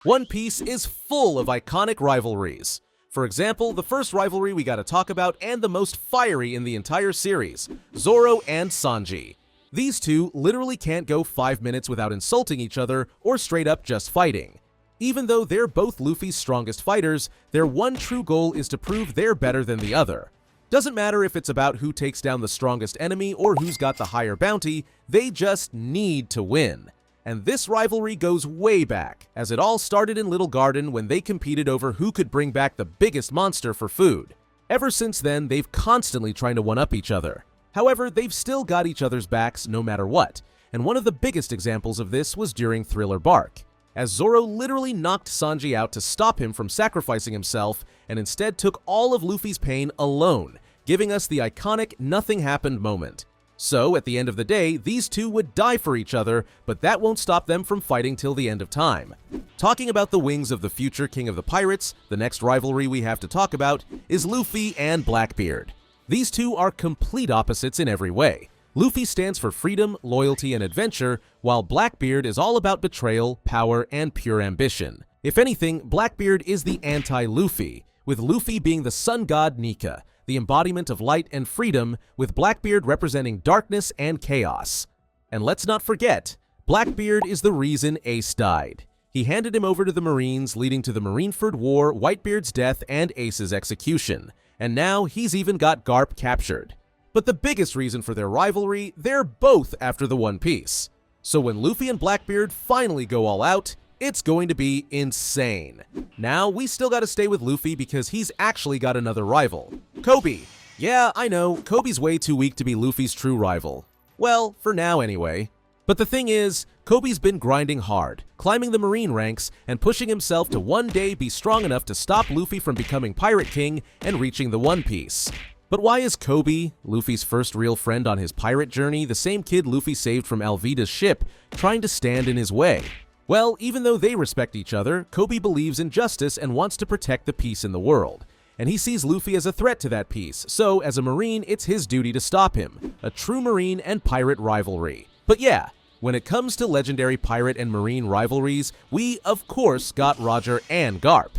One Piece is full of iconic rivalries. For example, the first rivalry we gotta talk about and the most fiery in the entire series, Zoro and Sanji. These two literally can't go 5 minutes without insulting each other or straight up just fighting. Even though they're both Luffy's strongest fighters, their one true goal is to prove they're better than the other. Doesn't matter if it's about who takes down the strongest enemy or who's got the higher bounty, they just need to win. And this rivalry goes way back, as it all started in Little Garden when they competed over who could bring back the biggest monster for food. Ever since then, they've constantly trying to one-up each other. However, they've still got each other's backs no matter what, and one of the biggest examples of this was during Thriller Bark, as Zoro literally knocked Sanji out to stop him from sacrificing himself and instead took all of Luffy's pain alone, giving us the iconic nothing happened moment. So, at the end of the day, these two would die for each other, but that won't stop them from fighting till the end of time. Talking about the wings of the future King of the Pirates, the next rivalry we have to talk about is Luffy and Blackbeard. These two are complete opposites in every way. Luffy stands for freedom, loyalty, and adventure, while Blackbeard is all about betrayal, power, and pure ambition. If anything, Blackbeard is the anti-Luffy, with Luffy being the sun god Nika, the embodiment of light and freedom, with Blackbeard representing darkness and chaos. And let's not forget, Blackbeard is the reason Ace died. He handed him over to the Marines, leading to the Marineford War, Whitebeard's death, and Ace's execution. And now he's even got Garp captured. But the biggest reason for their rivalry, they're both after the One Piece. So when Luffy and Blackbeard finally go all out, it's going to be insane. Now, we still gotta stay with Luffy because he's actually got another rival, Koby. Yeah, I know, Koby's way too weak to be Luffy's true rival. Well, for now anyway. But the thing is, Koby's been grinding hard, climbing the Marine ranks, and pushing himself to one day be strong enough to stop Luffy from becoming Pirate King and reaching the One Piece. But why is Koby, Luffy's first real friend on his pirate journey, the same kid Luffy saved from Alvida's ship, trying to stand in his way? Well, even though they respect each other, Koby believes in justice and wants to protect the peace in the world. And he sees Luffy as a threat to that peace, so as a Marine, it's his duty to stop him. A true Marine and pirate rivalry. But yeah, when it comes to legendary pirate and Marine rivalries, we, of course, got Roger and Garp.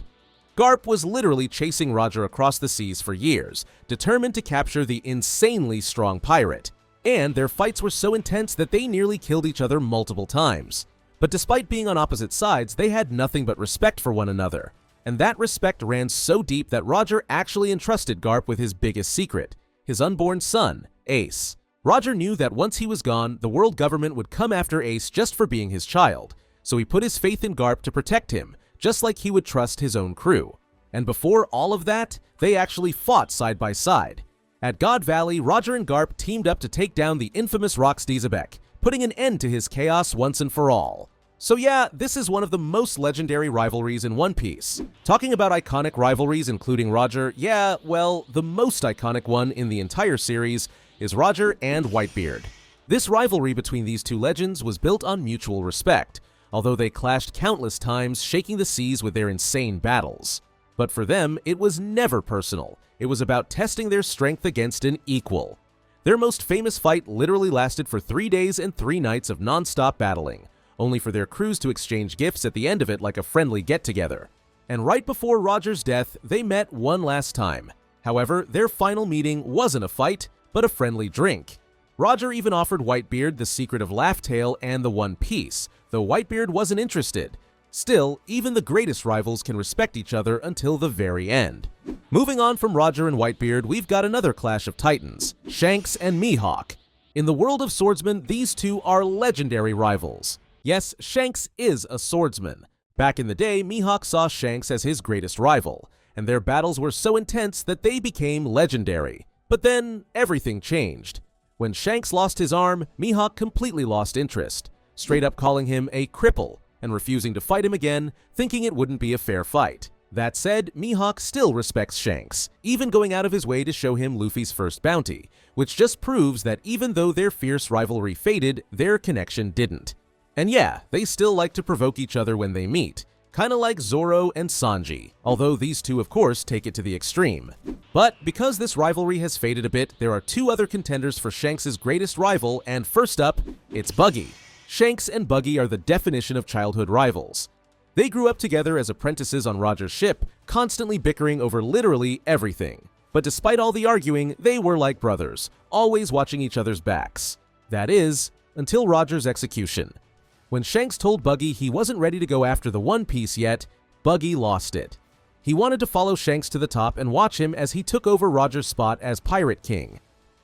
Garp was literally chasing Roger across the seas for years, determined to capture the insanely strong pirate. And their fights were so intense that they nearly killed each other multiple times. But despite being on opposite sides, they had nothing but respect for one another. And that respect ran so deep that Roger actually entrusted Garp with his biggest secret, his unborn son, Ace. Roger knew that once he was gone, the world government would come after Ace just for being his child, so he put his faith in Garp to protect him, just like he would trust his own crew. And before all of that, they actually fought side by side. At God Valley, Roger and Garp teamed up to take down the infamous Rox Dizabek, putting an end to his chaos once and for all. So yeah, this is one of the most legendary rivalries in One Piece. Talking about iconic rivalries including Roger, yeah, well, the most iconic one in the entire series is Roger and Whitebeard. This rivalry between these two legends was built on mutual respect, although they clashed countless times, shaking the seas with their insane battles. But for them, it was never personal. It was about testing their strength against an equal. Their most famous fight literally lasted for 3 days and 3 nights of non-stop battling, only for their crews to exchange gifts at the end of it like a friendly get-together. And right before Roger's death, they met one last time. However, their final meeting wasn't a fight, but a friendly drink. Roger even offered Whitebeard the secret of Laugh Tale and the One Piece, though Whitebeard wasn't interested. Still, even the greatest rivals can respect each other until the very end. Moving on from Roger and Whitebeard, we've got another clash of titans, Shanks and Mihawk. In the world of swordsmen, these two are legendary rivals. Yes, Shanks is a swordsman. Back in the day, Mihawk saw Shanks as his greatest rival, and their battles were so intense that they became legendary. But then, everything changed. When Shanks lost his arm, Mihawk completely lost interest, straight up calling him a cripple, and refusing to fight him again, thinking it wouldn't be a fair fight. That said, Mihawk still respects Shanks, even going out of his way to show him Luffy's first bounty, which just proves that even though their fierce rivalry faded, their connection didn't. And yeah, they still like to provoke each other when they meet, kinda like Zoro and Sanji, although these two of course take it to the extreme. But because this rivalry has faded a bit, there are 2 other contenders for Shanks' greatest rival, and first up, it's Buggy. Shanks and Buggy are the definition of childhood rivals. They grew up together as apprentices on Roger's ship, constantly bickering over literally everything. But despite all the arguing, they were like brothers, always watching each other's backs. That is, until Roger's execution. When Shanks told Buggy he wasn't ready to go after the One Piece yet, Buggy lost it. He wanted to follow Shanks to the top and watch him as he took over Roger's spot as Pirate King.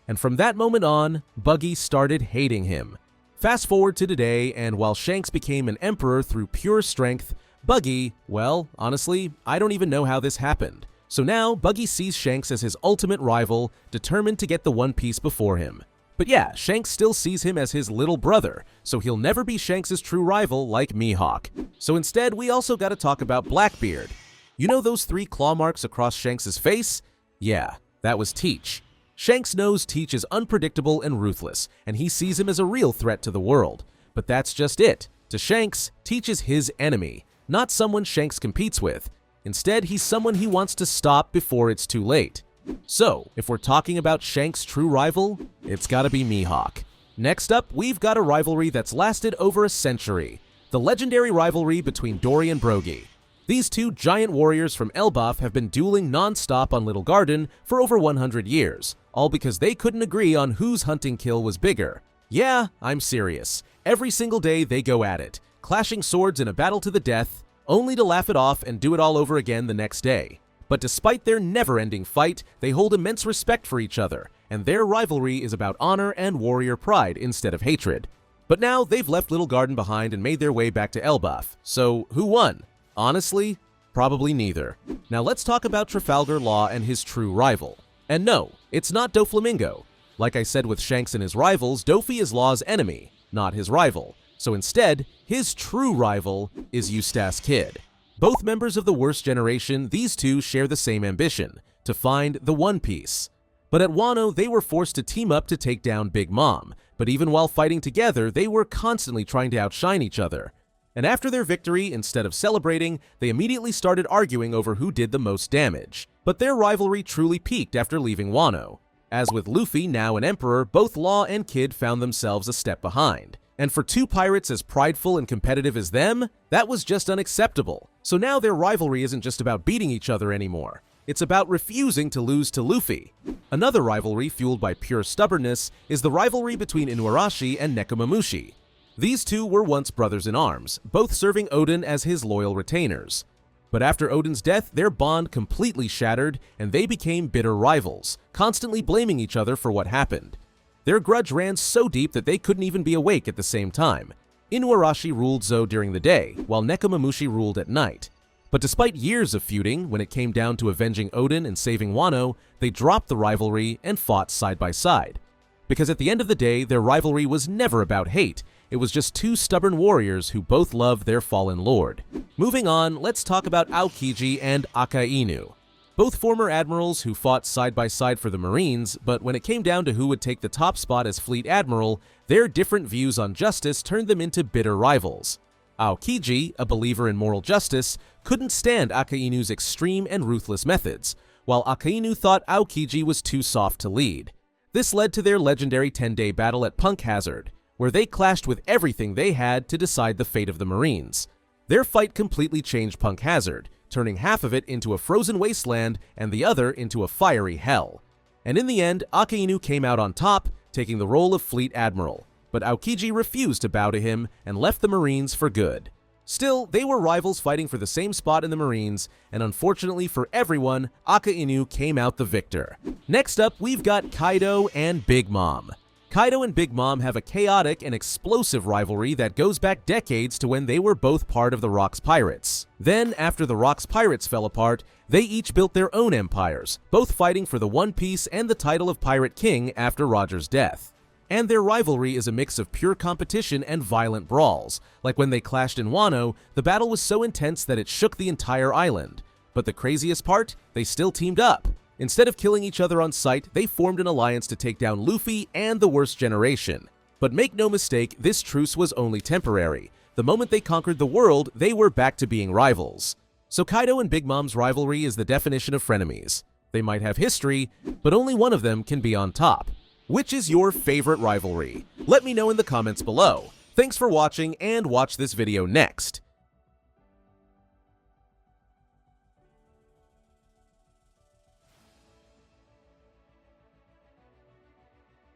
And from that moment on, Buggy started hating him. Fast forward to today, and while Shanks became an emperor through pure strength, Buggy, well, honestly, I don't even know how this happened. So now, Buggy sees Shanks as his ultimate rival, determined to get the One Piece before him. But yeah, Shanks still sees him as his little brother, so he'll never be Shanks' true rival like Mihawk. So instead, we also gotta talk about Blackbeard. You know those 3 claw marks across Shanks' face? Yeah, that was Teach. Shanks knows Teach is unpredictable and ruthless, and he sees him as a real threat to the world. But that's just it. To Shanks, Teach is his enemy, not someone Shanks competes with. Instead, he's someone he wants to stop before it's too late. So, if we're talking about Shanks' true rival, it's gotta be Mihawk. Next up, we've got a rivalry that's lasted over a century. The legendary rivalry between Dory and Brogy. These 2 giant warriors from Elbaf have been dueling non-stop on Little Garden for over 100 years, all because they couldn't agree on whose hunting kill was bigger. Yeah, I'm serious. Every single day they go at it, clashing swords in a battle to the death, only to laugh it off and do it all over again the next day. But despite their never-ending fight, they hold immense respect for each other, and their rivalry is about honor and warrior pride instead of hatred. But now they've left Little Garden behind and made their way back to Elbaf, so who won? Honestly, probably neither. Now let's talk about Trafalgar Law and his true rival. And no, it's not Doflamingo. Like I said with Shanks and his rivals, Dofi is Law's enemy, not his rival. So instead, his true rival is Eustace Kid. Both members of the worst generation, these 2 share the same ambition, to find the One Piece. But at Wano, they were forced to team up to take down Big Mom, but even while fighting together, they were constantly trying to outshine each other. And after their victory, instead of celebrating, they immediately started arguing over who did the most damage. But their rivalry truly peaked after leaving Wano. As with Luffy, now an emperor, both Law and Kid found themselves a step behind. And for 2 pirates as prideful and competitive as them, that was just unacceptable. So now their rivalry isn't just about beating each other anymore. It's about refusing to lose to Luffy. Another rivalry fueled by pure stubbornness is the rivalry between Inuarashi and Nekomamushi. These 2 were once brothers in arms, both serving Odin as his loyal retainers. But after Odin's death, their bond completely shattered, and they became bitter rivals, constantly blaming each other for what happened. Their grudge ran so deep that they couldn't even be awake at the same time. Inuarashi ruled Zou during the day, while Nekomamushi ruled at night. But despite years of feuding, when it came down to avenging Odin and saving Wano, they dropped the rivalry and fought side by side. Because at the end of the day, their rivalry was never about hate. It was just 2 stubborn warriors who both loved their fallen lord. Moving on, let's talk about Aokiji and Akainu. Both former admirals who fought side by side for the Marines, but when it came down to who would take the top spot as fleet admiral, their different views on justice turned them into bitter rivals. Aokiji, a believer in moral justice, couldn't stand Akainu's extreme and ruthless methods, while Akainu thought Aokiji was too soft to lead. This led to their legendary 10-day battle at Punk Hazard, where they clashed with everything they had to decide the fate of the Marines. Their fight completely changed Punk Hazard, turning half of it into a frozen wasteland and the other into a fiery hell. And in the end, Akainu came out on top, taking the role of Fleet Admiral, but Aokiji refused to bow to him and left the Marines for good. Still, they were rivals fighting for the same spot in the Marines, and unfortunately for everyone, Akainu came out the victor. Next up, we've got Kaido and Big Mom. Kaido and Big Mom have a chaotic and explosive rivalry that goes back decades to when they were both part of the Rocks Pirates. Then, after the Rocks Pirates fell apart, they each built their own empires, both fighting for the One Piece and the title of Pirate King after Roger's death. And their rivalry is a mix of pure competition and violent brawls. Like when they clashed in Wano, the battle was so intense that it shook the entire island. But the craziest part? They still teamed up. Instead of killing each other on sight, they formed an alliance to take down Luffy and the Worst Generation. But make no mistake, this truce was only temporary. The moment they conquered the world, they were back to being rivals. So Kaido and Big Mom's rivalry is the definition of frenemies. They might have history, but only one of them can be on top. Which is your favorite rivalry? Let me know in the comments below. Thanks for watching, and watch this video next.